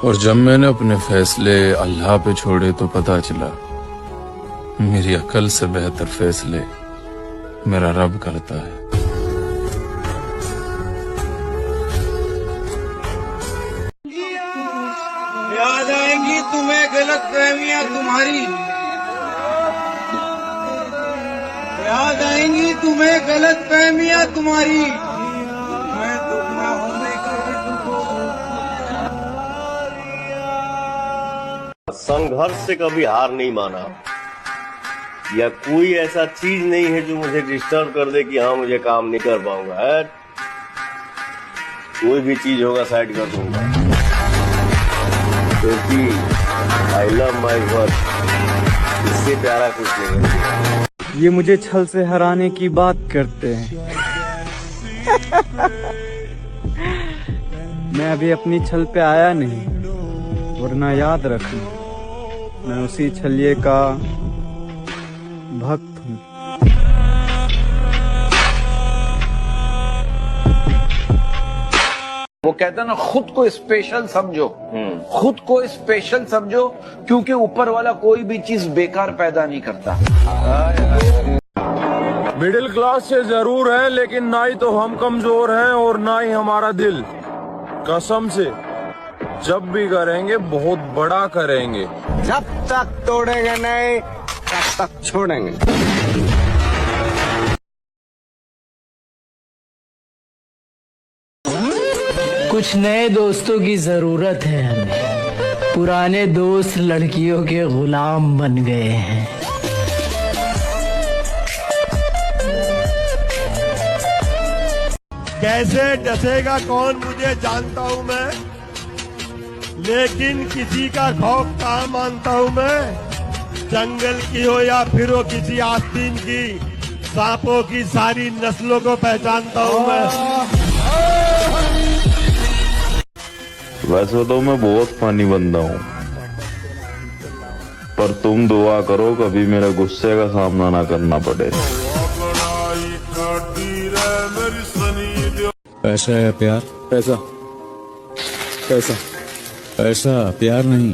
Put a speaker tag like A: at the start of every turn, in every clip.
A: और जब मैंने अपने फैसले अल्लाह पे छोड़े तो पता चला मेरी अकल से बेहतर फैसले मेरा रब करता है।
B: याद आएंगी तुम्हें गलतफहमियां तुम्हारी, याद आएंगी तुम्हें गलतफहमियां तुम्हारी। मैं दुखना होने का
C: संघर्ष से कभी हार नहीं माना, या कोई ऐसा चीज नहीं है जो मुझे डिस्टर्ब कर दे कि हाँ मुझे काम नहीं कर पाऊंगा। है कोई भी चीज होगा साइड कर दूंगा, क्योंकि आई लव माई वर्क, इससे प्यारा कुछ नहीं है।
D: ये मुझे छल से हराने की बात करते हैं। मैं अभी अपनी छल पे आया नहीं, वरना याद रखना मैं उसी छलिए का भक्त हूँ।
E: वो कहता ना, खुद को स्पेशल समझो, खुद को स्पेशल समझो, क्योंकि ऊपर वाला कोई भी चीज बेकार पैदा नहीं करता।
F: मिडिल क्लास से जरूर है, लेकिन ना ही तो हम कमजोर हैं और ना ही हमारा दिल। कसम से जब भी करेंगे बहुत बड़ा करेंगे।
B: जब तक तोड़ेंगे नहीं तब तक छोड़ेंगे।
G: कुछ नए दोस्तों की जरूरत है हमें, पुराने दोस्त लड़कियों के गुलाम बन गए हैं।
H: कैसे डसेगा कौन मुझे जानता हूँ मैं, लेकिन किसी का खौफ कहाँ मानता हूँ मैं। जंगल की हो या फिर हो किसी आस्तीन की, सांपों की सारी नस्लों को पहचानता हूँ मैं।
I: वैसे तो मैं बहुत फनी बंदा हूँ, पर तुम दुआ करो कभी मेरे गुस्से का सामना ना करना पड़े।
A: पैसा है प्यार, पैसा पैसा पैसा प्यार नहीं,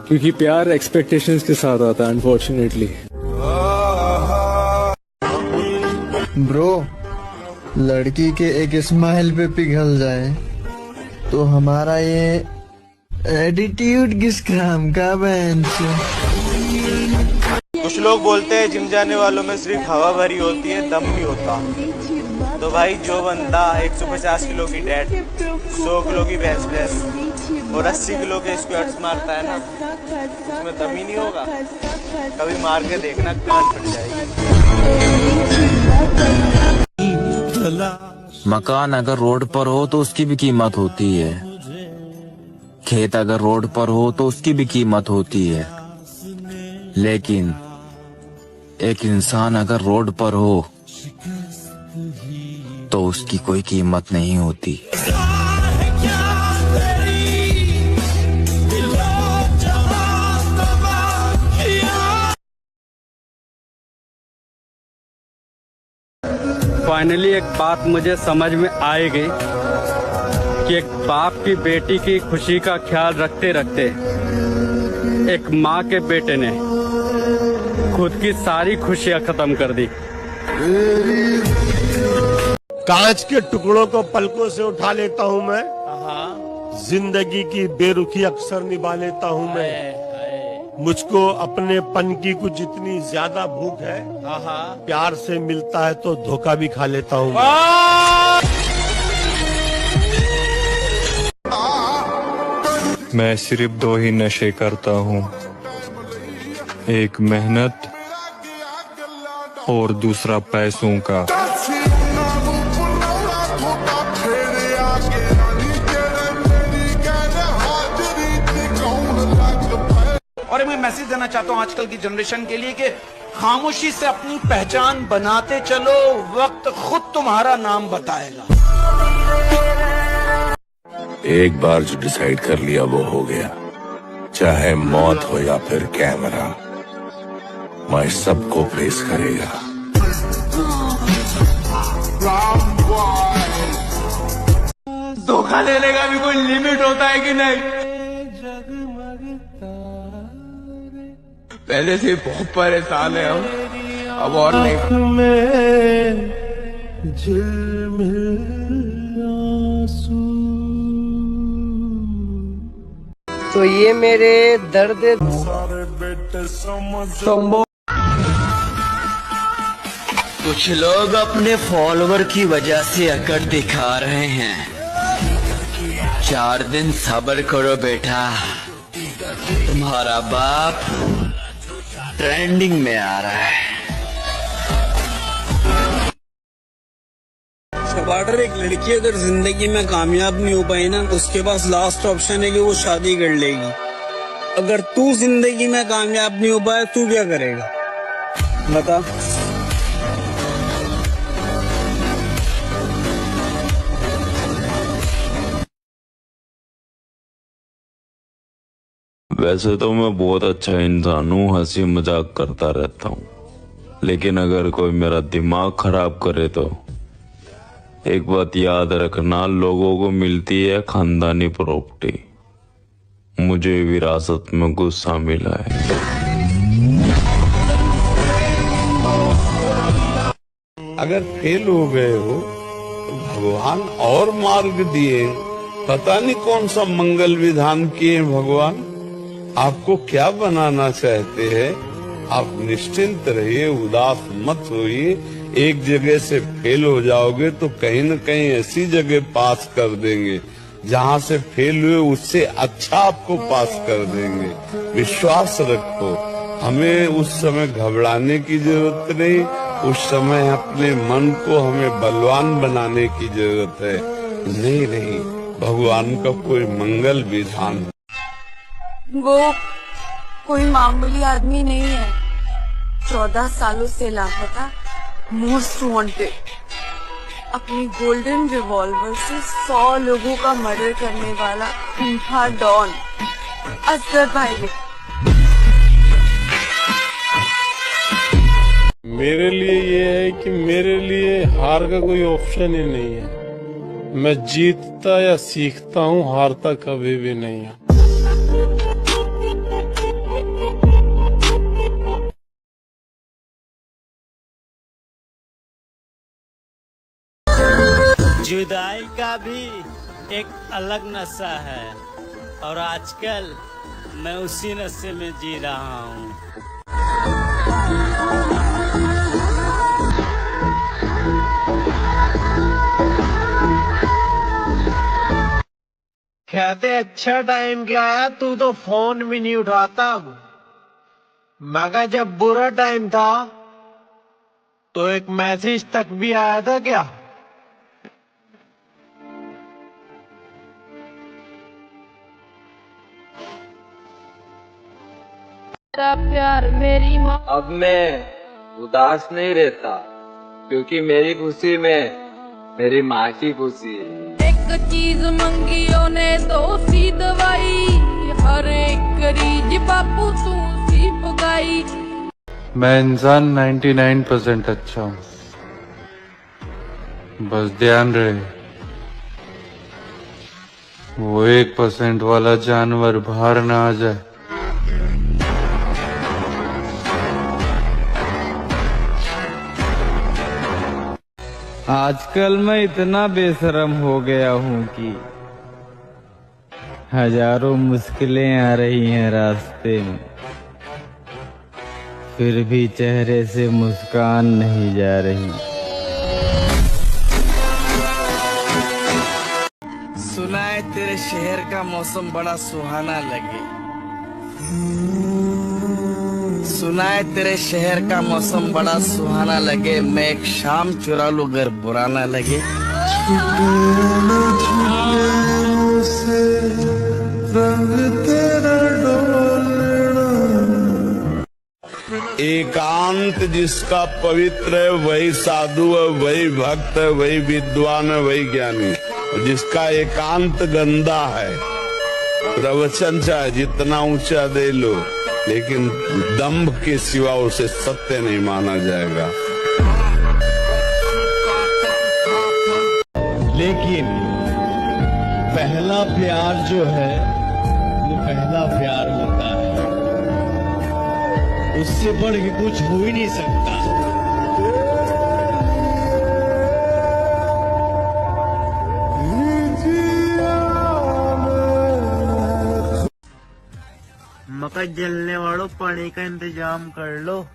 A: क्योंकि प्यार एक्सपेक्टेशंस के साथ आता है अनफॉर्चुनेटली।
J: ब्रो, लड़की के एक स्माइल पे पिघल जाए तो हमारा ये एटीट्यूड किस काम का बहन से।
B: कुछ लोग बोलते हैं जिम जाने वालों में सिर्फ हवा भरी होती है, दम नहीं होता। तो भाई जो बंदा 150 किलो की डेड, 100 किलो की बेंच और 80 किलो के स्क्वाट्स मारता है ना, उसमें दम ही नहीं होगा। कभी मार के देखना, कान फट जाएगी।
K: मकान अगर रोड पर हो तो उसकी भी कीमत होती है, खेत अगर रोड पर हो तो उसकी भी कीमत होती है, लेकिन एक इंसान अगर रोड पर हो तो उसकी कोई कीमत नहीं होती।
D: फाइनली एक बात मुझे समझ में आएगी कि एक बाप की बेटी की खुशी का ख्याल रखते रखते एक माँ के बेटे ने खुद की सारी खुशियां खत्म कर दी।
H: कांच के टुकड़ों को पलकों से उठा लेता हूँ मैं, जिंदगी की बेरुखी अक्सर निभा लेता हूँ मैं। मुझको अपने पन की कुछ जितनी ज्यादा भूख है, प्यार से मिलता है तो धोखा भी खा लेता हूँ।
F: मैं सिर्फ दो ही नशे करता हूँ, एक मेहनत और दूसरा पैसों का।
E: और मैं मैसेज देना चाहता हूँ आजकल की जनरेशन के लिए कि खामोशी से अपनी पहचान बनाते चलो, वक्त खुद तुम्हारा नाम बताएगा।
A: एक बार जो डिसाइड कर लिया वो हो गया, चाहे मौत हो या फिर कैमरा, मैं सबको फेस करेगा।
B: धोखा देने का भी कोई लिमिट होता है कि नहीं?
E: पहले से बहुत परेशान है हम, अब और नहीं।
G: तो ये मेरे दर्द
K: कुछ लोग अपने फॉलोवर की वजह से अकड़ दिखा रहे हैं। 4 दिन सब्र करो बेटा, तुम्हारा बाप ट्रेंडिंग में आ रहा है।
D: टमाटर, एक लड़की अगर जिंदगी में कामयाब नहीं हो पाई ना, उसके पास लास्ट ऑप्शन है कि वो शादी कर लेगी। अगर तू जिंदगी में कामयाब नहीं हो पाया, तू क्या करेगा बता?
I: वैसे तो मैं बहुत अच्छा इंसान हूँ, हंसी मजाक करता रहता हूँ, लेकिन अगर कोई मेरा दिमाग खराब करे तो एक बात याद रखना, लोगों को मिलती है खानदानी प्रॉपर्टी, मुझे विरासत में गुस्सा मिला है।
F: अगर फेल हो गए हो तो भगवान और मार्ग दिए, पता नहीं कौन सा मंगल विधान किए भगवान, आपको क्या बनाना चाहते हैं। आप निश्चिंत रहिए, उदास मत होइए। एक जगह से फेल हो जाओगे तो कहीं न कहीं ऐसी जगह पास कर देंगे, जहाँ से फेल हुए उससे अच्छा आपको पास कर देंगे। विश्वास रखो, हमें उस समय घबराने की जरूरत नहीं, उस समय अपने मन को हमें बलवान बनाने की जरूरत है। नहीं, भगवान का कोई मंगल विधान।
L: वो कोई मामूली आदमी नहीं है, 14 सालों से लापता, मोस्ट वांटेड, अपनी गोल्डन रिवॉल्वर से 100 लोगों का मर्डर करने वाला खूंखार डॉन असगर भाई।
F: मेरे लिए ये है कि मेरे लिए हार का कोई ऑप्शन ही नहीं है। मैं जीतता या सीखता हूँ, हारता कभी भी नहीं है।
D: जुदाई का भी एक अलग नशा है, और आजकल मैं उसी नशे में जी रहा हूँ।
G: कहते अच्छा टाइम क्या आया, तू तो फोन भी नहीं उठाता। मगर जब बुरा टाइम था तो एक मैसेज तक भी आया था क्या?
L: प्यार मेरी माँ।
K: अब मैं उदास नहीं रहता, क्योंकि मेरी खुशी में मेरी माँ की खुशी है।
L: एक चीज मंगियों ने दो सी दवाई, हर एक गरीब बापू तू सी पगाई।
A: मैं इंसान 99% अच्छा हूँ, बस ध्यान रहे वो 1% वाला जानवर बाहर ना आ जाए।
D: आजकल मैं इतना बेशरम हो गया हूँ कि हजारों मुश्किलें आ रही हैं रास्ते में, फिर भी चेहरे से मुस्कान नहीं जा रही।
G: सुना है तेरे शहर का मौसम बड़ा सुहाना लगे, सुना है तेरे शहर का मौसम बड़ा सुहाना लगे, मैं एक शाम चुरा लूं अगर बुरा ना लगे।
F: एकांत जिसका पवित्र है वही साधु है, वही भक्त है, वही विद्वान है, वही ज्ञानी। जिसका एकांत गंदा है, प्रवचन चाहे जितना ऊंचा दे लो, लेकिन दंभ के सिवा उसे सत्य नहीं माना जाएगा।
J: लेकिन पहला प्यार जो है वो पहला प्यार होता है,
G: उससे बढ़ के कुछ हो ही नहीं सकता।
J: मकर जलने वालों पानी का इंतजाम कर लो,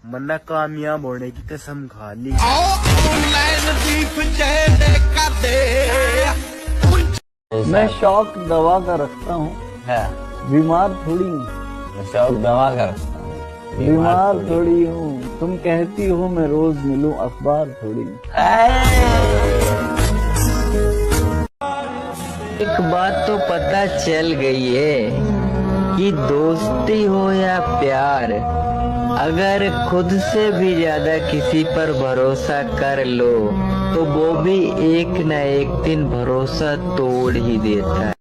J: वरना कामयाब होने की कसम खा ली।
G: मैं शौक दवा का रखता हूँ, बीमार थोड़ी हूँ। शौक दवा का रखता हूँ, बीमार थोड़ी हूँ। तुम कहती हो मैं रोज मिलूं, अखबार थोड़ी हूँ।
J: एक बात तो पता चल गई है कि दोस्ती हो या प्यार, अगर खुद से भी ज्यादा किसी पर भरोसा कर लो तो वो भी एक न एक दिन भरोसा तोड़ ही देता है।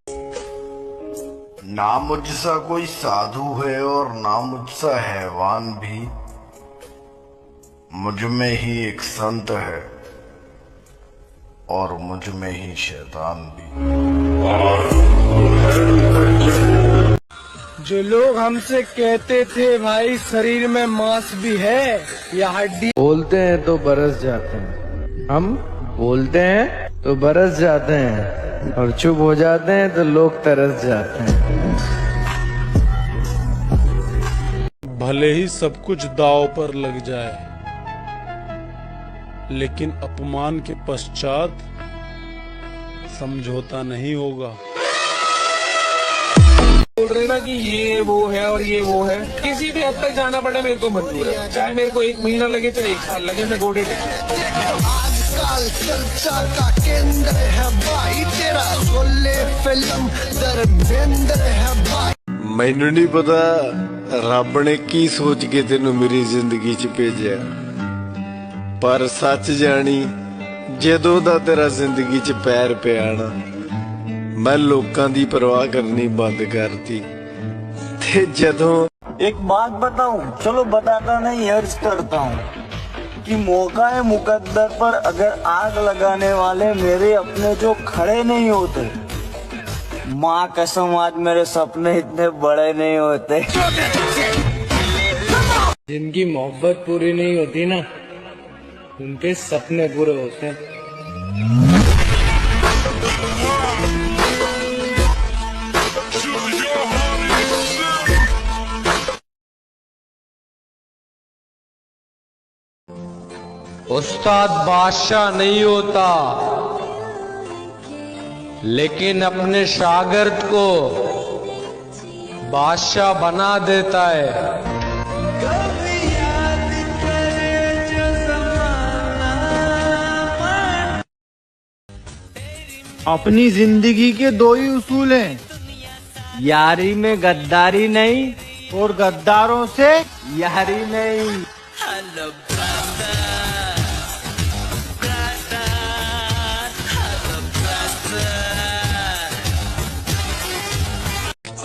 F: ना मुझसा कोई साधु है और ना मुझसा हैवान भी, मुझ में ही एक संत है और मुझ में ही शैतान भी।
G: जो लोग हमसे कहते थे भाई शरीर में मांस भी है या हड्डी, बोलते हैं तो बरस जाते हैं। हम बोलते हैं तो बरस जाते हैं और चुप हो जाते हैं तो लोग तरस जाते हैं।
H: भले ही सब कुछ दांव पर लग जाए, लेकिन अपमान के पश्चात समझौता नहीं होगा।
G: बोल रहे ना कि ये वो है और ये वो है, किसी भी हद तक जाना पड़े मेरे को मंजूर है, चाहे मेरे को 1 महीना लगे चाहे 1 साल लगे, मैं गोडे आजकल चर्चा का केंद्र है भाई तेरा, शोले फिल्म धर्मेंद्र है भाई।
F: मैनू नहीं पता रब ने की सोच के तेनू मेरी जिंदगी च भेजा, पर सच जानी जदों दा तेरा जिंदगी च पैर पिया ना, मैं लोकां दी परवाह करनी बंद करती। ते जदों
J: एक बात बताऊं, चलो बताता नहीं अर्ज करता हूँ कि मौका है मुकद्दर पर अगर आग लगाने वाले मेरे अपने जो खड़े नहीं होते, माँ कसम आज मेरे सपने इतने बड़े नहीं होते।
G: जिनकी मोहब्बत पूरी नहीं होती ना, उनके सपने पूरे होते हैं।
E: उस्ताद बादशाह नहीं होता, लेकिन अपने शागिर्द को बादशाह बना देता है।
J: अपनी जिंदगी के 2 ही उसूल हैं, यारी में गद्दारी नहीं और गद्दारों से यारी नहीं।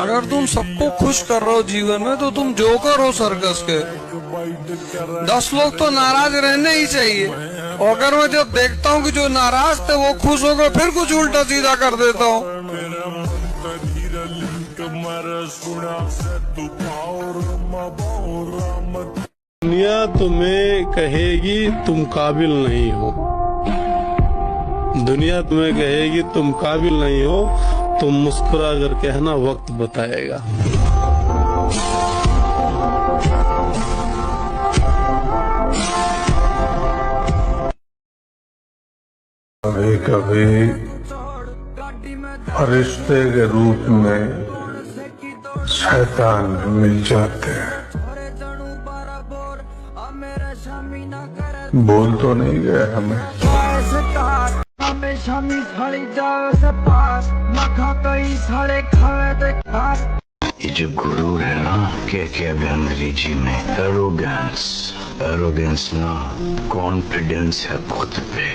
E: अगर तुम सबको खुश कर रहे हो जीवन में तो तुम जोकर हो सर्कस के। 10 लोग तो नाराज रहने ही चाहिए, और अगर मैं जब देखता हूँ कि जो नाराज थे वो खुश हो गए, फिर कुछ उल्टा सीधा कर देता हूँ।
H: दुनिया तुम्हें कहेगी तुम काबिल नहीं हो, दुनिया तुम्हें कहेगी तुम काबिल नहीं हो, तुम मुस्कुरा कर कहना वक्त बताएगा।
F: कभी कभी फरिश्ते के रूप में शैतान मिल जाते हैं। बोल तो नहीं गए हमें।
M: ये जो गुरूर है ना, क्या अंग्रेजी में एरोगेंस ना, कॉन्फिडेंस है खुद पे।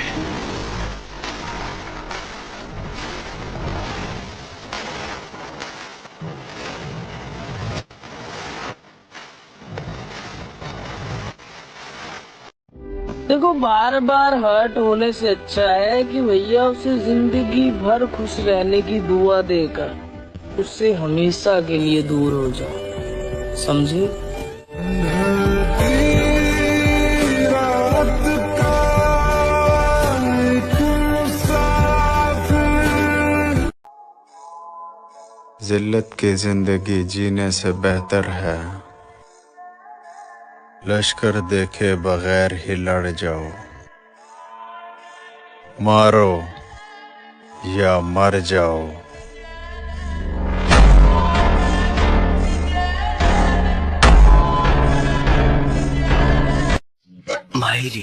G: देखो, बार बार हर्ट होने से अच्छा है कि भैया उसे जिंदगी भर खुश रहने की दुआ देकर उससे हमेशा के लिए दूर हो जाओ, समझे?
N: जिल्लत की जिंदगी जीने से बेहतर है लश्कर देखे बगैर ही लड़ जाओ, मारो या मर जाओ।
M: माहिरी,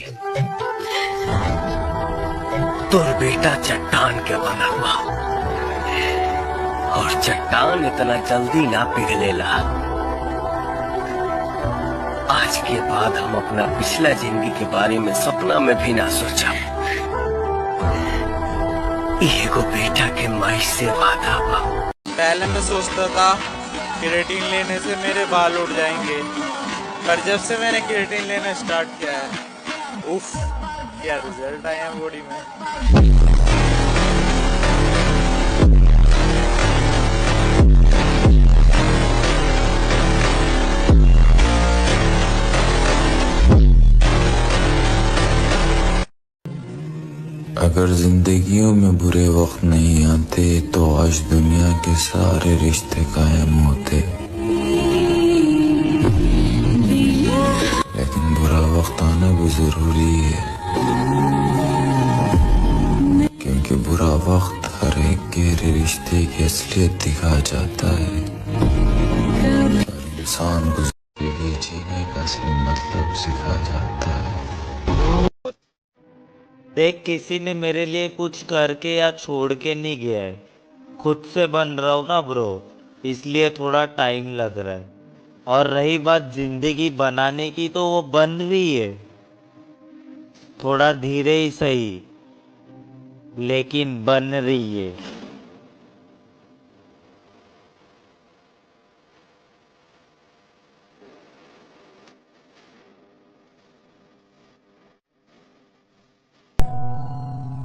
M: तोर बेटा चट्टान के बना हुआ और चट्टान इतना जल्दी ना पिघलेला। आज के बाद हम अपना पिछला जिंदगी के बारे में सपना में भी ना सोचा। एगो बेटा के माई से वादा हुआ।
B: पहले मैं सोचता था केराटिन लेने से मेरे बाल उड़ जाएंगे, पर जब से मैंने केराटिन लेना स्टार्ट किया है, उफ, क्या रिजल्ट आया बॉडी में।
I: अगर जिंदगियों में बुरे वक्त नहीं आते तो आज दुनिया के सारे रिश्ते कायम होते, लेकिन बुरा वक्त आना भी जरूरी है, क्योंकि बुरा वक्त हर एक गहरे रिश्ते की असलियत दिखा जाता है और इंसान को जिंदगी जीने का असली मतलब सिखा जाता है।
O: देख, किसी ने मेरे लिए कुछ करके या छोड़ के नहीं गया है, खुद से बन रहा हूँ ना ब्रो, इसलिए थोड़ा टाइम लग रहा है। और रही बात जिंदगी बनाने की, तो वो बन रही है, थोड़ा धीरे ही सही, लेकिन बन रही है।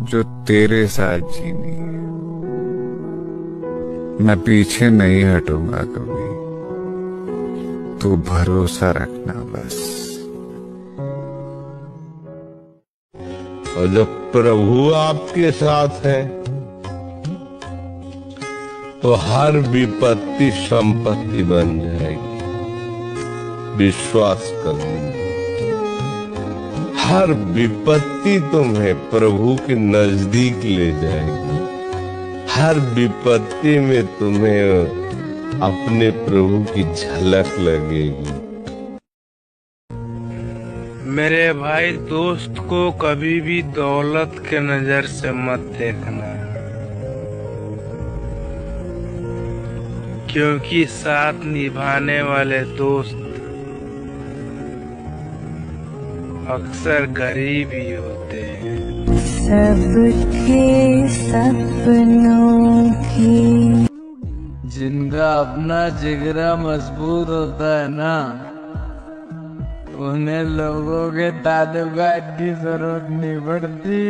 N: जो तेरे साथ जीनी है, मैं पीछे नहीं हटूंगा कभी, तू भरोसा रखना बस।
F: और जब प्रभु आपके साथ है तो हर विपत्ति संपत्ति बन जाएगी, विश्वास कर लीजिए। हर विपत्ति तुम्हें प्रभु के नजदीक ले जाएगी, हर विपत्ति में तुम्हें अपने प्रभु की झलक लगेगी।
E: मेरे भाई, दोस्त को कभी भी दौलत के नजर से मत देखना, क्योंकि साथ निभाने वाले दोस्त अक्सर गरीब ही होते हैं।
L: सबके सपनों की
D: जिनका अपना जिगरा मजबूत होता है ना, उन्हें लोगों के ताल्लुकात की जरूरत नहीं पड़ती।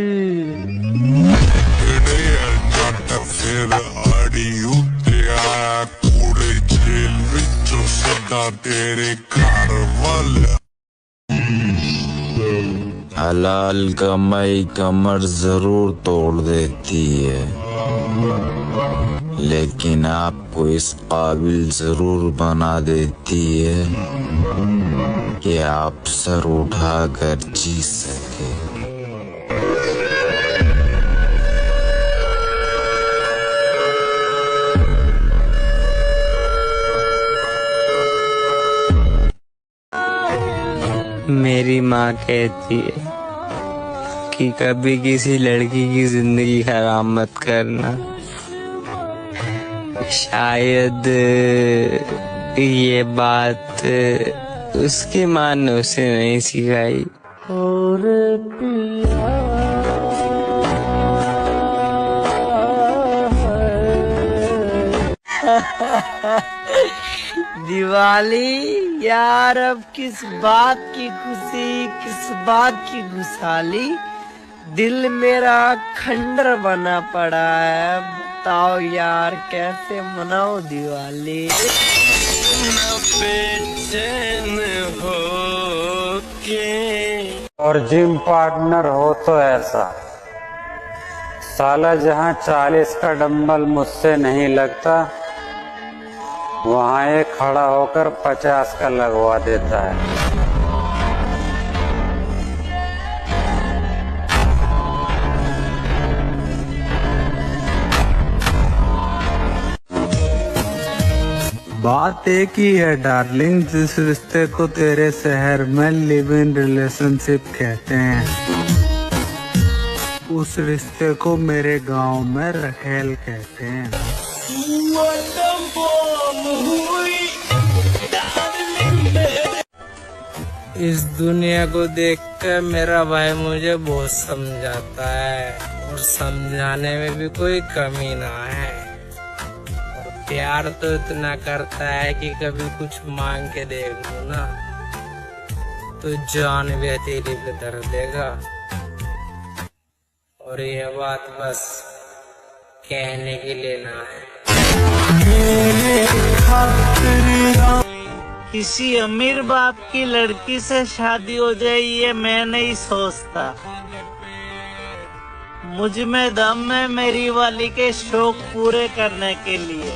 I: हलाल कमाई कमर जरूर तोड़ देती है, लेकिन आपको इस काबिल जरूर बना देती है कि आप सर उठाकर जी सके।
O: मेरी माँ कहती है कि कभी किसी लड़की की जिंदगी खराब मत करना। शायद ये बात उसकी माँ ने उसे नहीं सिखाई। और दिवाली यार, अब किस बात की खुशी, किस बात की खुशहाली,
M: दिल मेरा खंडर बना पड़ा है, बताओ यार कैसे मनाओ दिवाली। बेचैन हो के
D: और जिम पार्टनर हो तो ऐसा, साला जहाँ 40 का डंबल मुझसे नहीं लगता, वहाँ ये खड़ा होकर 50 का लगवा देता है। बात एक ही है डार्लिंग, जिस रिश्ते को तेरे शहर में लिव इन रिलेशनशिप कहते हैं, उस रिश्ते को मेरे गांव में रखेल कहते हैं।
E: इस दुनिया को देखकर मेरा भाई मुझे बहुत समझाता है, और समझाने में भी कोई कमी ना है। और प्यार तो इतना करता है कि कभी कुछ मांग के देख लूं ना तो जान भी हथेली पे धर देगा। और ये बात बस कहने के लिए ना है।
O: किसी अमीर बाप की लड़की से शादी हो जाए ये मैं नहीं सोचता। मुझ में दम है मेरी वाली के शौक पूरे करने के लिए।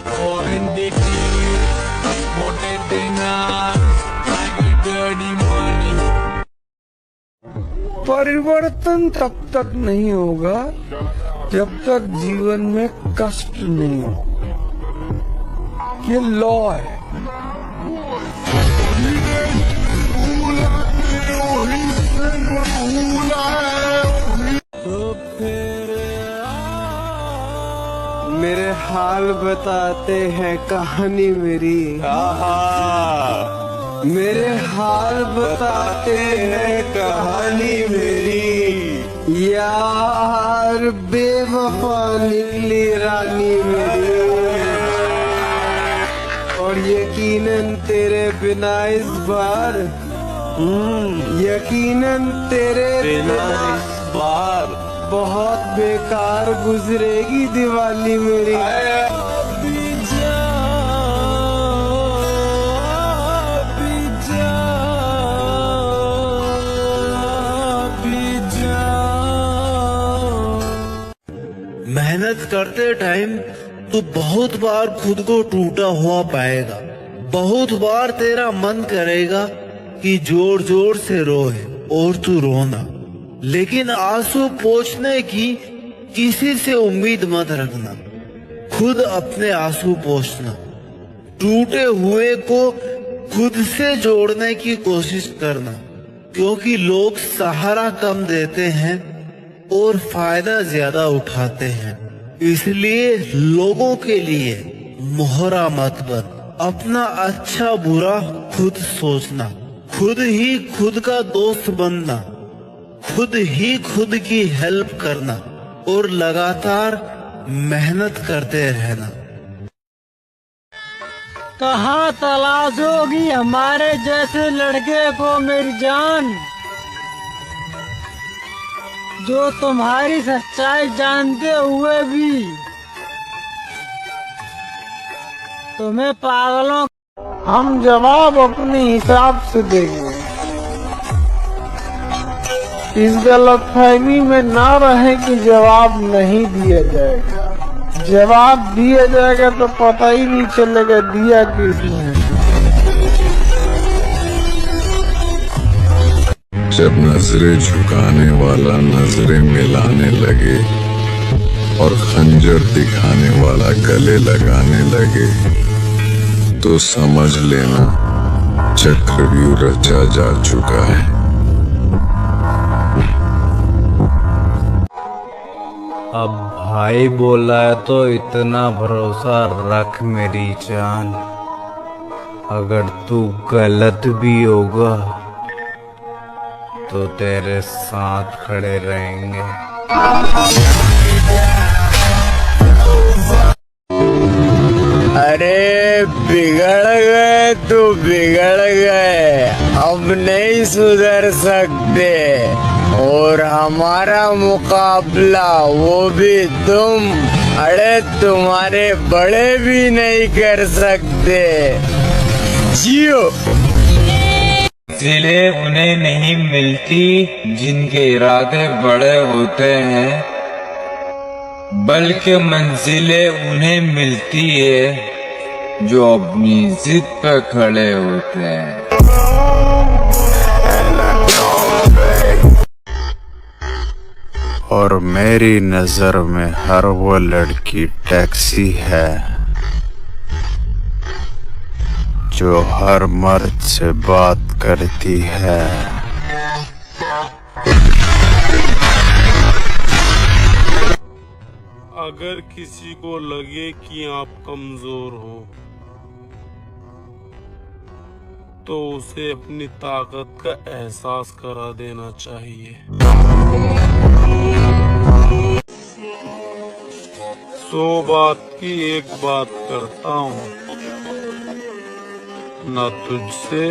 E: परिवर्तन तब तक नहीं होगा जब तक जीवन में कष्ट नहीं हो। ये लॉ है।
J: मेरे हाल बताते हैं कहानी मेरी, मेरे हाल बताते हैं कहानी मेरी, यार बेवफा निकली रानी मेरी। और यकीनन तेरे बिना इस बार, यकीनन तेरे बिना इस बार बहुत बेकार गुजरेगी दिवाली मेरी।
P: मेहनत करते टाइम तू बहुत बार खुद को टूटा हुआ पाएगा, बहुत बार तेरा मन करेगा कि जोर जोर से रोए और तू रोना, लेकिन आंसू पोंछने की किसी से उम्मीद मत रखना, खुद अपने आंसू पोंछना। टूटे हुए को खुद से जोड़ने की कोशिश करना, क्योंकि लोग सहारा कम देते हैं और फायदा ज्यादा उठाते हैं। इसलिए लोगों के लिए मोहरा मत बन, अपना अच्छा बुरा खुद सोचना, खुद ही खुद का दोस्त बनना, खुद ही खुद की हेल्प करना और लगातार मेहनत करते रहना।
Q: कहाँ तलाश होगी हमारे जैसे लड़के को मेरी जान, जो तुम्हारी सच्चाई जानते हुए भी तुम्हें पागलों।
E: हम जवाब अपने हिसाब से देंगे, इस गलतफहमी में ना रहे कि जवाब नहीं दिया जाएगा। जवाब दिया जाएगा तो पता ही नहीं चलेगा दिया किसने।
N: जब नजरें झुकाने वाला नजरें मिलाने लगे और खंजर दिखाने वाला गले लगाने लगे, तो समझ लेना चक्रव्यूह रचा जा चुका है।
R: अब भाई बोला है तो इतना भरोसा रख मेरी जान, अगर तू गलत भी होगा तो तेरे साथ खड़े रहेंगे।
J: अरे बिगड़ गए तो बिगड़ गए, अब नहीं सुधर सकते। और हमारा मुकाबला वो भी तुम, अरे तुम्हारे बड़े भी नहीं कर सकते। जियो।
R: मंजिलें उन्हें नहीं मिलती जिनके इरादे बड़े होते हैं, बल्कि मंजिलें उन्हें मिलती है जो अपनी जिद पर खड़े होते हैं।
N: और मेरी नजर में हर वो लड़की टैक्सी है जो हर मर्द से बात करती है।
F: अगर किसी को लगे कि आप कमजोर हो तो उसे अपनी ताकत का एहसास करा देना चाहिए। 100 बात की एक बात करता हूँ, न तुझसे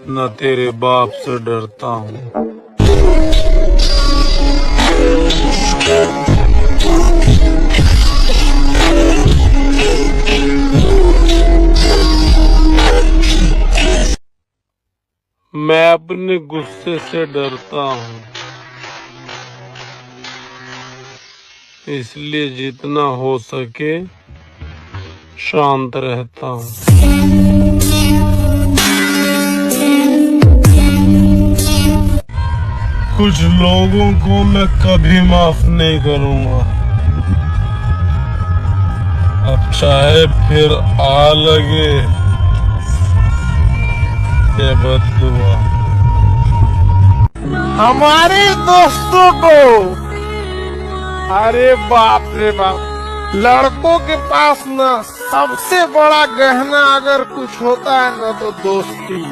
F: न तेरे बाप से डरता हूँ। मैं अपने गुस्से से डरता हूँ, इसलिए जितना हो सके शांत रहता हूँ। कुछ लोगों को मैं कभी माफ नहीं करूँगा, अब चाहे फिर आ लगे ये बद्दुआ।
H: हमारे दोस्तों को, अरे बाप रे बाप, लड़कों के पास ना सबसे बड़ा गहना अगर कुछ होता है ना तो दोस्ती।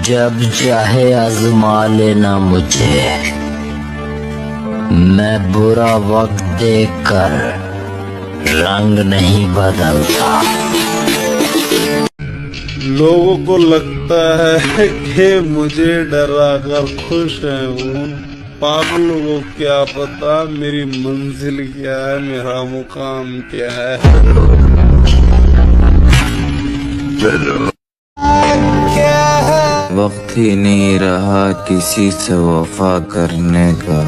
S: जब चाहे आजमा लेना मुझे, मैं बुरा वक्त देखकर रंग नहीं बदलता।
F: लोगों को लगता है कि मुझे डराकर खुश है हूँ, पागलों को क्या पता मेरी मंजिल क्या है, मेरा मुकाम क्या है।
K: वक्त ही नहीं रहा किसी से वफा करने का,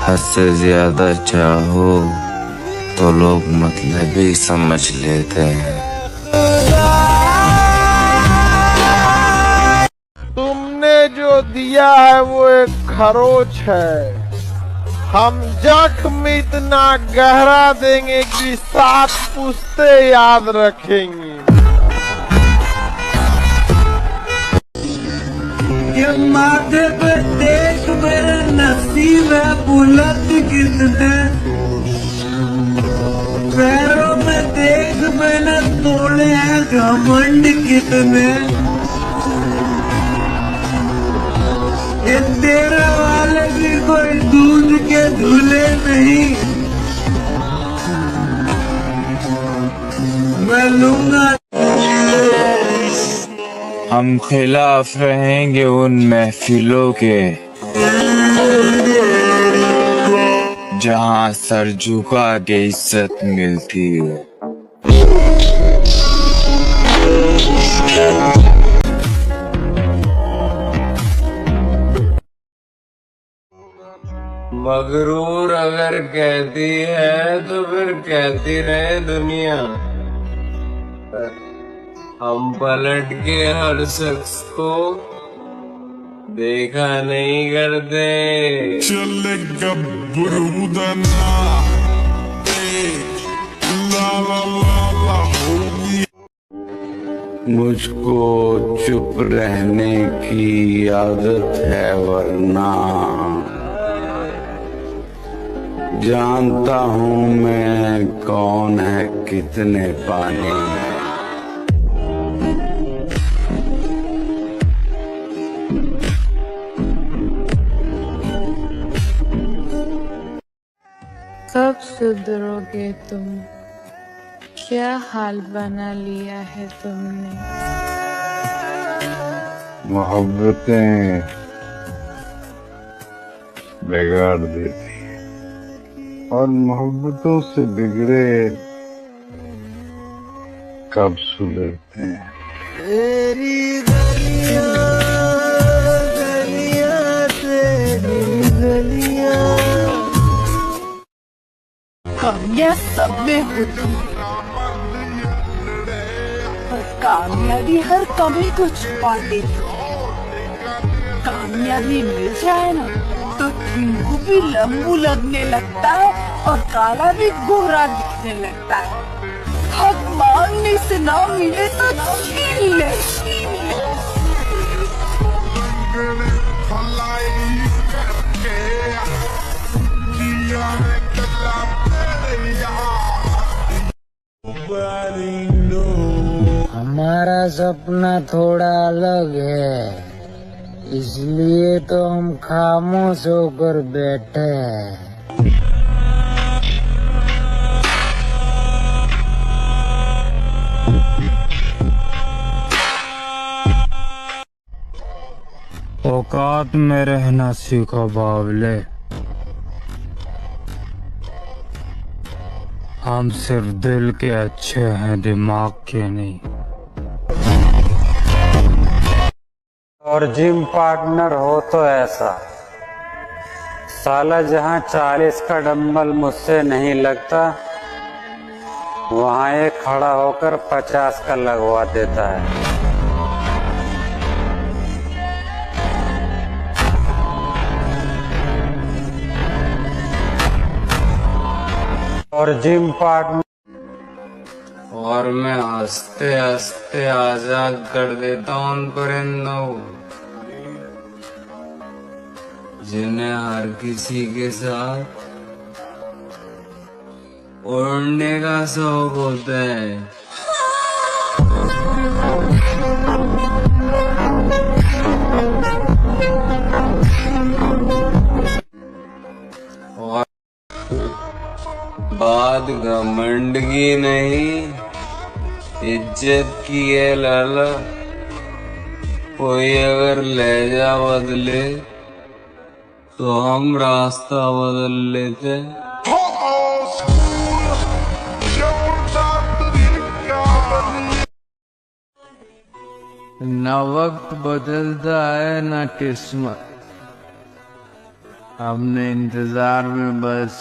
K: हद से ज्यादा चाहो तो लोग मतलब ही समझ लेते हैं।
H: तुमने जो दिया है वो एक खरोच है, हम जख्म इतना गहरा देंगे कि 7 पुश्ते याद रखेंगे।
M: ये माथे पे देख मेरे नसीब है बुलंद कितने, पैरों में देख मैंने तोड़े हैं घमंड कितने। ये तेरे वाले भी कोई दूध के धुले नहीं, मैं लूंगा।
K: हम खिलाफ रहेंगे उन महफिलों के जहाँ सर झुका के इज्जत मिलती है।
R: मगरूर अगर कहती है तो फिर कहती रहे दुनिया, हम पलट के हर शख्स को देखा नहीं करते।
F: चले गब्बरूदना ला ला ला ला होगी।
N: मुझको चुप रहने की आदत है, वरना जानता हूँ मैं कौन है कितने पानी में।
L: कब सुधरोगे तुम क्या हाल बना लिया है तुमने?
N: मोहब्बतें बिगाड़ देती हैं और मोहब्बतों से बिगड़े कब सुधरते हैं।
J: तेरी गलियां गलियां तेरी गलियां।
L: कामयाब सब में होती पर कामयाबी हर कमी को छुपा देती। कामयाबी मिल जाए ना तो टीकू भी लंबू लगने लगता है और काला भी गोरा दिखने लगता है। हक मांगने से ना मिले तो छीन ले।
S: हमारा सपना थोड़ा अलग है, इसलिए तो हम खामोश होकर बैठे हैं।
R: औकात में रहना सीखो बावले, हम सिर्फ दिल के अच्छे हैं, दिमाग के नहीं। और जिम पार्टनर हो तो ऐसा साला, जहां 40 का डंबल मुझसे नहीं लगता वहां एक खड़ा होकर 50 का लगवा देता है। और जिम पार्टनर और मैं हंसते हंसते आजाद कर देता हूं उन परिंदों को जिन्हें हर किसी के साथ उड़ने का शौक होता है। और बात घमंड की नहीं, इज्जत की है लाला। कोई अगर लहजा बदले तो हम रास्ता बदल लेते। न वक्त बदलता है न किस्मत, हमने इंतजार में बस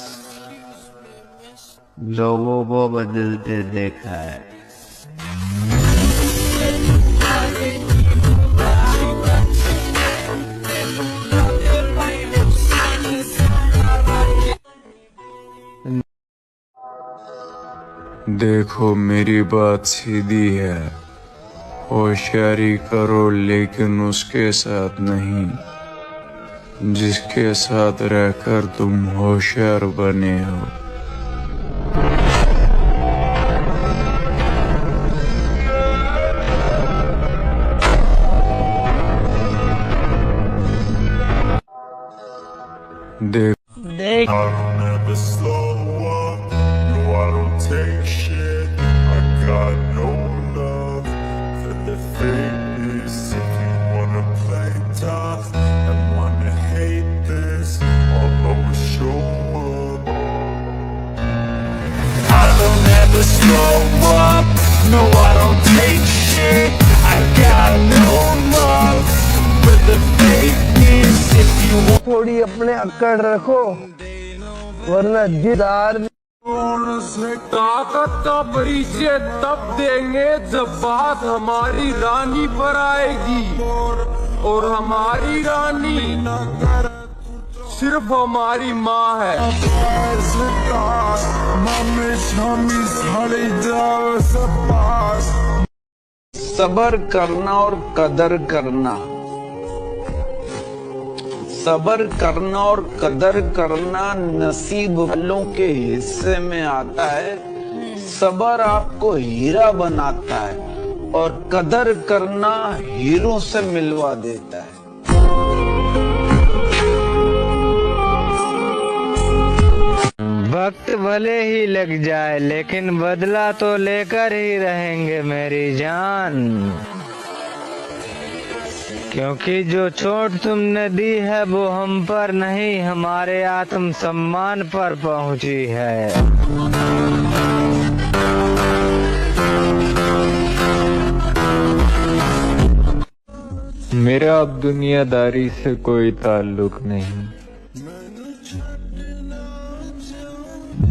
R: लोगों को बदलते देखा है।
N: देखो मेरी बात सीधी है, होशियारी करो लेकिन उसके साथ नहीं जिसके साथ रहकर तुम होशियार बने हो। देख
T: No, I don't take shit. I got no love for the fakeness. If you want,
J: थोड़ी अपने अक्कड़ रखो वरना जिदार।
E: ताकत का परिचय तब देंगे जब बात हमारी रानी पर आएगी, और हमारी रानी सिर्फ हमारी माँ है।
F: सबर करना और कदर करना, सबर करना और कदर करना नसीब वालों के हिस्से में आता है। सबर आपको हीरा बनाता है और कदर करना हीरों से मिलवा देता है।
S: वक्त भले ही लग जाए लेकिन बदला तो लेकर ही रहेंगे मेरी जान, क्योंकि जो चोट तुमने दी है वो हम पर नहीं हमारे आत्मसम्मान पर पहुंची है।
R: मेरा अब दुनियादारी से कोई ताल्लुक नहीं।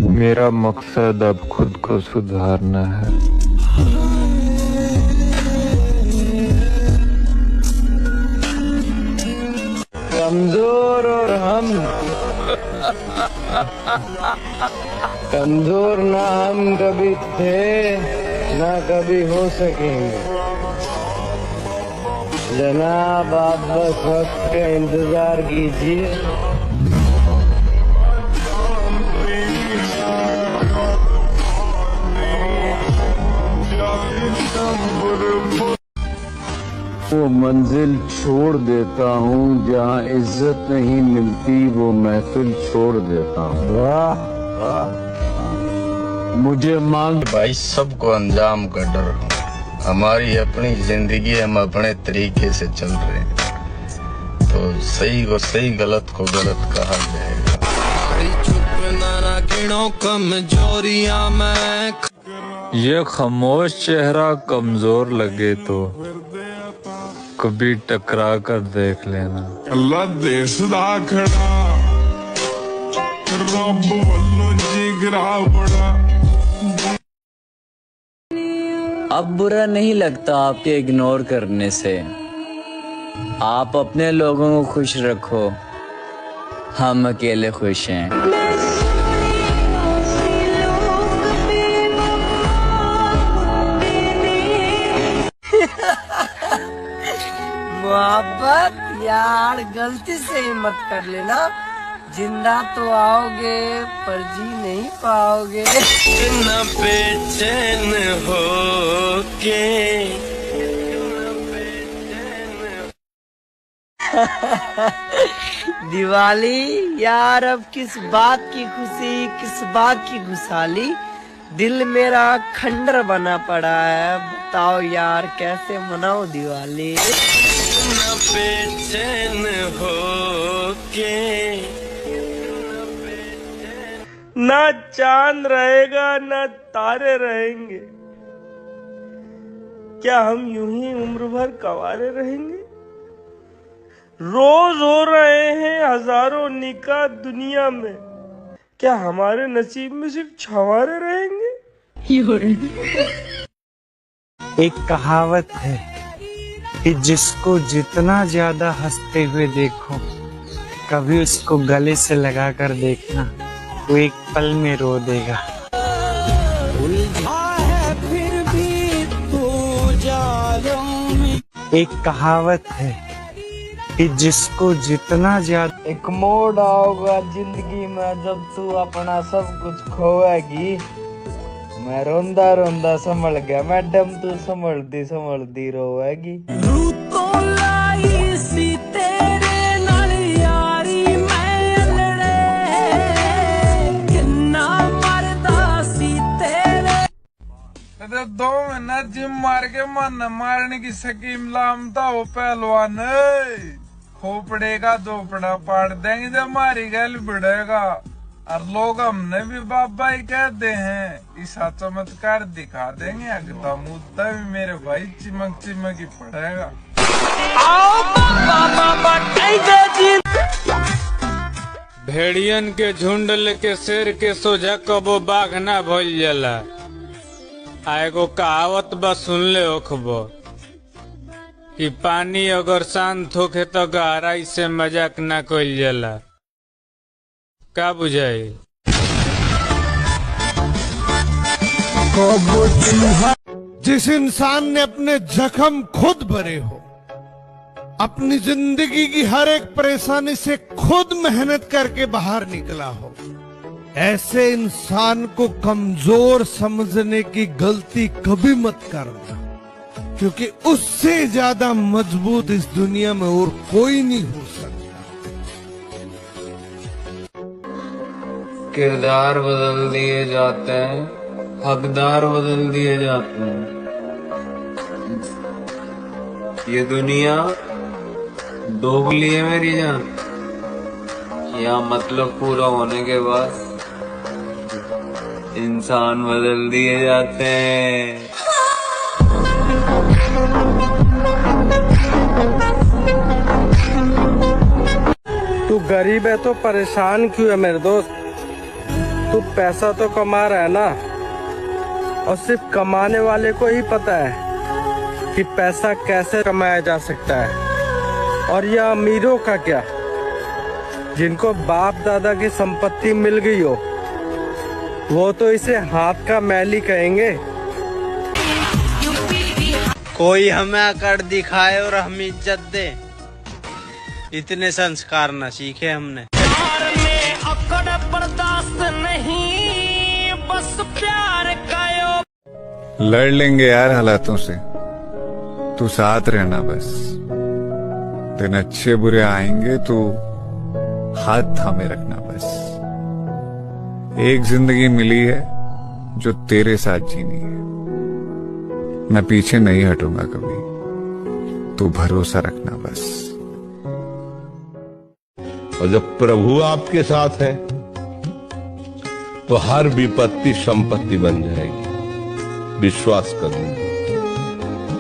R: मेरा मकसद अब खुद को सुधारना है।
S: कमजोर और हम कमजोर ना हम कभी थे ना कभी हो सकेंगे जनाब, आप बस वक्त का इंतजार कीजिए।
R: वो मंजिल छोड़ देता हूँ जहाँ इज्जत नहीं मिलती, वो महफिल छोड़ देता हूँ।
S: वाह
R: मुझे मांग
U: भाई सबको अंजाम का डर हो। हमारी अपनी जिंदगी, हम अपने तरीके से चल रहे हैं, तो सही को सही, गलत को गलत कहा जाएगा।
E: कमजोरियां में
R: ये खामोश चेहरा कमजोर लगे तो कभी टकरा कर देख लेना।
T: अल्लाह देश दा खड़ा रब वल्लों जिगरा बड़ा।
V: अब बुरा नहीं लगता आपके इग्नोर करने से। आप अपने लोगों को खुश रखो, हम अकेले खुश हैं।
M: मोहब्बत यार गलती से ही मत कर लेना, जिंदा तो आओगे पर जी नहीं पाओगे।
E: न बेचैन हो के
M: दिवाली यार, अब किस बात की खुशी किस बात की खुशहाली, दिल मेरा खंडर बना पड़ा है। बताओ यार कैसे मनाओ दिवाली।
E: न बेचैन हो के
B: ना चांद रहेगा ना तारे रहेंगे, क्या हम यूं ही उम्र भर कवारे रहेंगे? रोज हो रहे हैं हजारों निकाह दुनिया में, क्या हमारे नसीब में सिर्फ छवारे रहेंगे?
W: एक कहावत है कि जिसको जितना ज्यादा हंसते हुए देखो, कभी उसको गले से लगा कर देखना, वो एक पल में रो देगा। एक कहावत है कि जिसको जितना ज्यादा।
M: एक मोड़ आओगा जिंदगी में जब तू अपना सब कुछ खोएगी। मैं रोंदा रोंदा संभल गया मैडम, तू संभलती संभलती रोएगी।
E: अरे 2 महीना जिम मार के मन मारने की स्कीम लामता हो पहलवान, खोपड़े का दोपड़ा पाड़ देंगे जब हमारी गल बढ़ेगा। और लोग हमने भी बाबा ही कहते हैं, ऐसा चमत्कार दिखा देंगे अगता मुद्दा भी मेरे भाई चिमक चिमक ही पड़ेगा।
R: भेड़ियन के झुंड लेके शेर के सोझा कबो बाघ ना भइल जाला। एगो कहावत बा सुन ले ओखबो कि पानी अगर शांत होखे तो गहराई से मजाक ना कइल जाला। का बुझाई?
H: जिस इंसान ने अपने जख्म खुद भरे हो, अपनी जिंदगी की हर एक परेशानी से खुद मेहनत करके बाहर निकला हो, ऐसे इंसान को कमजोर समझने की गलती कभी मत करना, क्योंकि उससे ज्यादा मजबूत इस दुनिया में और कोई नहीं हो सकता।
K: किरदार बदल दिए जाते हैं, हकदार बदल दिए जाते हैं। ये दुनिया दोगली है मेरी जान, या मतलब पूरा होने के बाद इंसान बदल दिए जाते हैं।
D: तू गरीब है तो परेशान क्यों है मेरे दोस्त? तू पैसा तो कमा रहा है ना, और सिर्फ कमाने वाले को ही पता है कि पैसा कैसे कमाया जा सकता है। और यह अमीरों का क्या, जिनको बाप दादा की संपत्ति मिल गई हो, वो तो इसे हाथ का मैल ही कहेंगे।
B: कोई हमें अकड़ दिखाए और हम इज्जत दे, इतने संस्कार न सीखे हमने।
T: प्यार में अकड़ बर्दाश्त नहीं, बस प्यार का
N: लड़ लेंगे यार हालातों से, तू साथ रहना बस। दिन अच्छे बुरे आएंगे तो हाथ थामे रखना बस। एक जिंदगी मिली है जो तेरे साथ जीनी है, मैं पीछे नहीं हटूंगा कभी, तू भरोसा रखना बस।
F: और जब प्रभु आपके साथ है तो हर विपत्ति संपत्ति बन जाएगी। विश्वास कर लीजिए,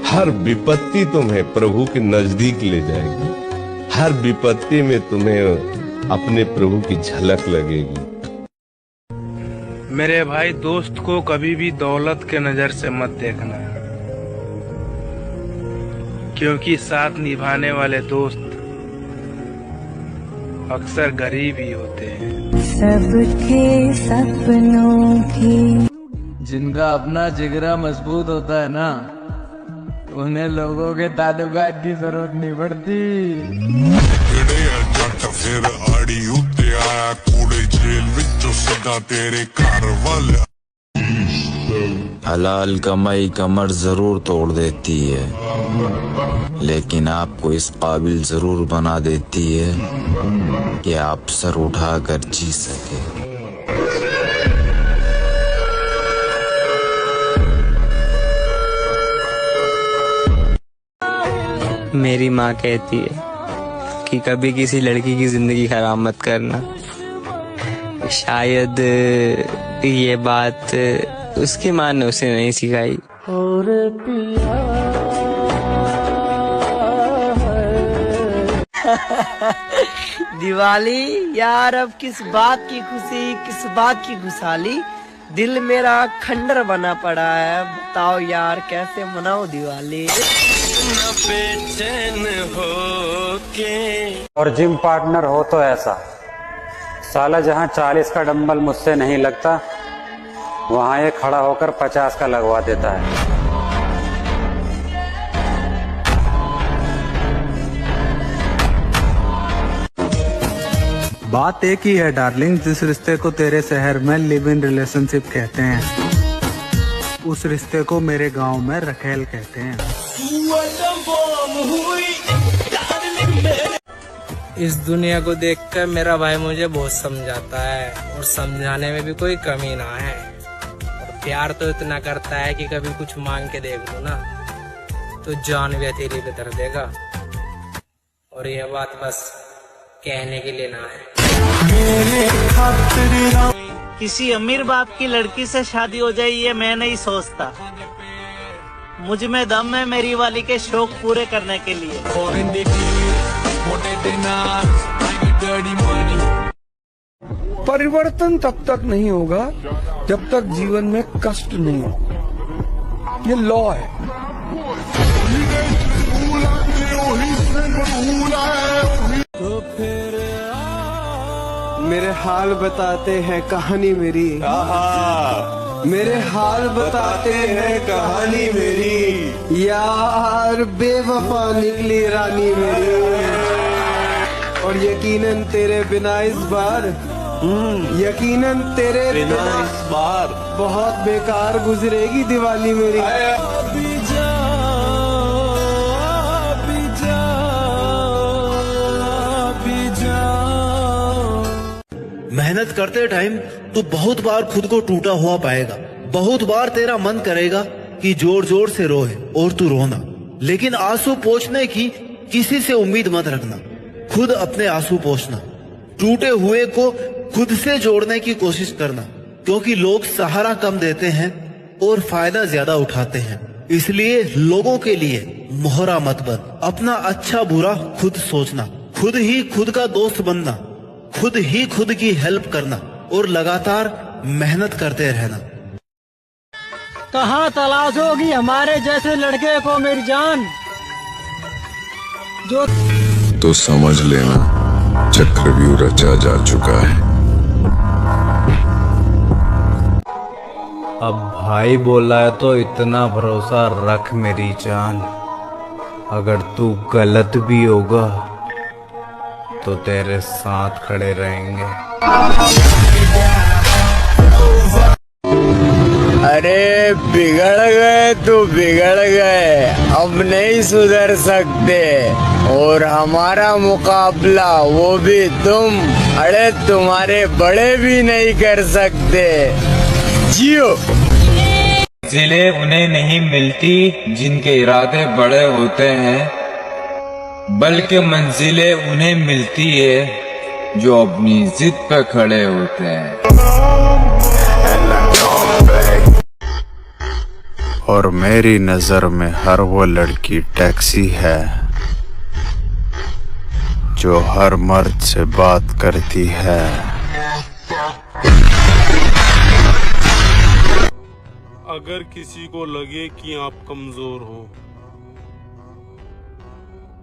F: हर विपत्ति तुम्हें प्रभु के नजदीक ले जाएगी। हर विपत्ति में तुम्हें अपने प्रभु की झलक लगेगी।
D: मेरे भाई, दोस्त को कभी भी दौलत के नजर से मत देखना, क्योंकि साथ निभाने वाले दोस्त अक्सर गरीब ही होते हैं।
L: सबके सपनों की
K: जिनका अपना जिगरा मजबूत होता है ना, उन्हें लोगों के ताल्लुकात की जरूरत नहीं पड़ती।
T: फिर आड़ी उत्ते आया कूड़े जेल विचों सदा तेरे घर वाले।
K: हलाल कमाई कमर जरूर तोड़ देती है, लेकिन आपको इस काबिल जरूर बना देती है कि आप सर उठाकर जी सके।
S: मेरी माँ कहती है कि कभी किसी लड़की की जिंदगी खराब मत करना। शायद ये बात उसकी माँ ने उसे नहीं सिखाई।
T: और पिया
M: दिवाली यार, अब किस बात की खुशी, किस बात की खुशहाली, दिल मेरा खंडर बना पड़ा है। बताओ यार कैसे मनाओ दिवाली। बेचैन हो के
A: और जिम पार्टनर हो तो ऐसा साला, जहाँ 40 का डंबल मुझसे नहीं लगता, वहाँ ये खड़ा होकर 50 का लगवा देता है।
W: बात एक ही है डार्लिंग, जिस रिश्ते को तेरे शहर में लिव इन रिलेशनशिप कहते हैं, उस रिश्ते को मेरे गांव में रखेल कहते हैं।
S: इस दुनिया को देखकर मेरा भाई मुझे बहुत समझाता है, और समझाने में भी कोई कमी ना है। और प्यार तो इतना करता है कि कभी कुछ मांग के देख लूं ना तो जान भी हथेली पे धर देगा। और यह बात बस कहने के लिए ना है।
O: किसी अमीर बाप की लड़की से शादी हो जाए ये मैं नहीं सोचता। मुझ में दम है मेरी वाली के शौक पूरे करने के लिए।
E: परिवर्तन तब तक नहीं होगा जब तक जीवन में कष्ट नहीं हो। ये लॉ है।
J: मेरे हाल बताते हैं कहानी मेरी, मेरे हाल बताते हैं कहानी मेरी, यार बेवफा निकली रानी मेरी। और यकीनन तेरे बिना इस बार, यकीनन तेरे बिना इस बार बहुत बेकार गुजरेगी दिवाली मेरी।
P: मेहनत मेहनत करते टाइम तू बहुत बार खुद को टूटा हुआ पाएगा। बहुत बार तेरा मन करेगा कि जोर जोर से रोए और तू रोना, लेकिन आंसू पोंछने की किसी से उम्मीद मत रखना। खुद अपने आंसू पोंछना, टूटे हुए को खुद से जोड़ने की कोशिश करना, क्योंकि लोग सहारा कम देते हैं और फायदा ज्यादा उठाते हैं। इसलिए लोगों के लिए मोहरा मत बन। अपना अच्छा बुरा खुद सोचना, खुद ही खुद का दोस्त बनना, खुद ही खुद की हेल्प करना और लगातार मेहनत करते रहना।
Q: कहाँ तलाश होगी हमारे जैसे लड़के को मेरी जान, जो
C: तो समझ लेना चक्रव्यूह रचा जा चुका है।
G: अब भाई बोला है तो इतना भरोसा रख मेरी जान, अगर तू गलत भी होगा तो तेरे साथ खड़े रहेंगे।
V: अरे बिगड़ गए तो बिगड़ गए, अब नहीं सुधर सकते, और हमारा मुकाबला वो भी तुम, अरे तुम्हारे बड़े भी नहीं कर सकते। जियो।
K: मंजिलें उन्हें नहीं मिलती जिनके इरादे बड़े होते हैं, बल्कि मंजिलें उन्हें मिलती है जो अपनी जिद पे खड़े होते हैं।
N: और मेरी नजर में हर वो लड़की टैक्सी है जो हर मर्द से बात करती है।
H: अगर किसी को लगे कि आप कमजोर हो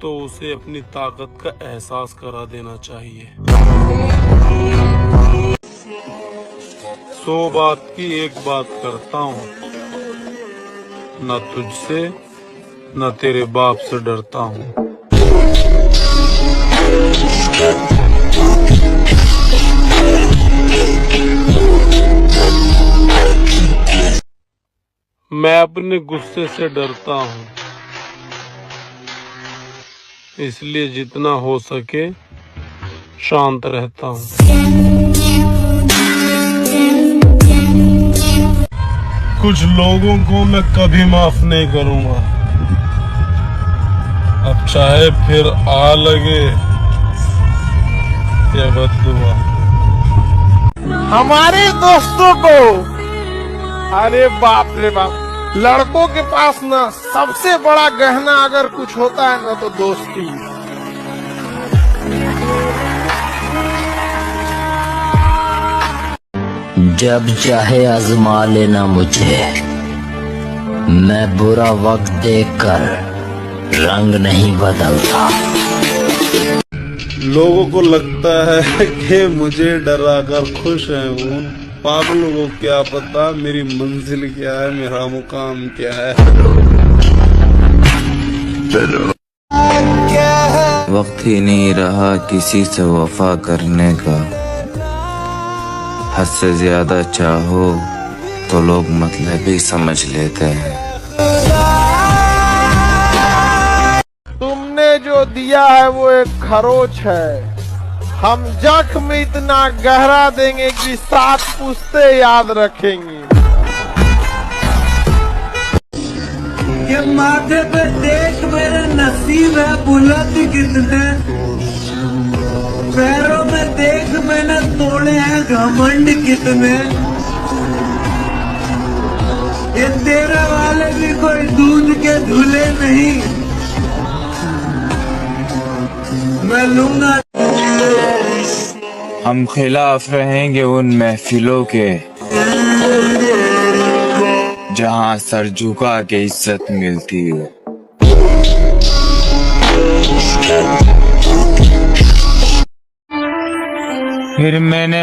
H: तो उसे अपनी ताकत का एहसास करा देना चाहिए। 100 बात की एक बात करता हूँ, न तुझसे न तेरे बाप से डरता हूँ। मैं अपने गुस्से से डरता हूँ, इसलिए जितना हो सके शांत रहता हूँ। कुछ लोगों को मैं कभी माफ नहीं करूँगा, अब चाहे फिर आ लगे या बद्दुआ।
E: हमारे दोस्तों को, अरे बाप रे बाप, लड़कों के पास ना सबसे बड़ा गहना अगर कुछ होता है ना तो दोस्ती।
V: जब चाहे आजमा लेना मुझे, मैं बुरा वक्त देखकर रंग नहीं बदलता।
F: लोगों को लगता है कि मुझे डराकर खुश है, उन पागलों को क्या पता मेरी मंजिल क्या है, मेरा मुकाम क्या है।
K: वक्त ही नहीं रहा किसी से वफा करने का, हद से ज्यादा चाहो तो लोग मतलब ही समझ लेते हैं।
E: तुमने जो दिया है वो एक खरोच है, हम जख्म इतना गहरा देंगे कि 7 पुश्ते याद रखेंगे।
Q: ये माथे पे देख मेरे नसीब है बुलंद कितने, पैरों में देख मैंने तोड़े हैं घमंड कितने, ये तेरे वाले भी कोई दूध के धुले नहीं, मैं लूंगा।
K: हम खिलाफ रहेंगे उन महफिलों के जहां सर झुका के इज्जत मिलती है। फिर मैंने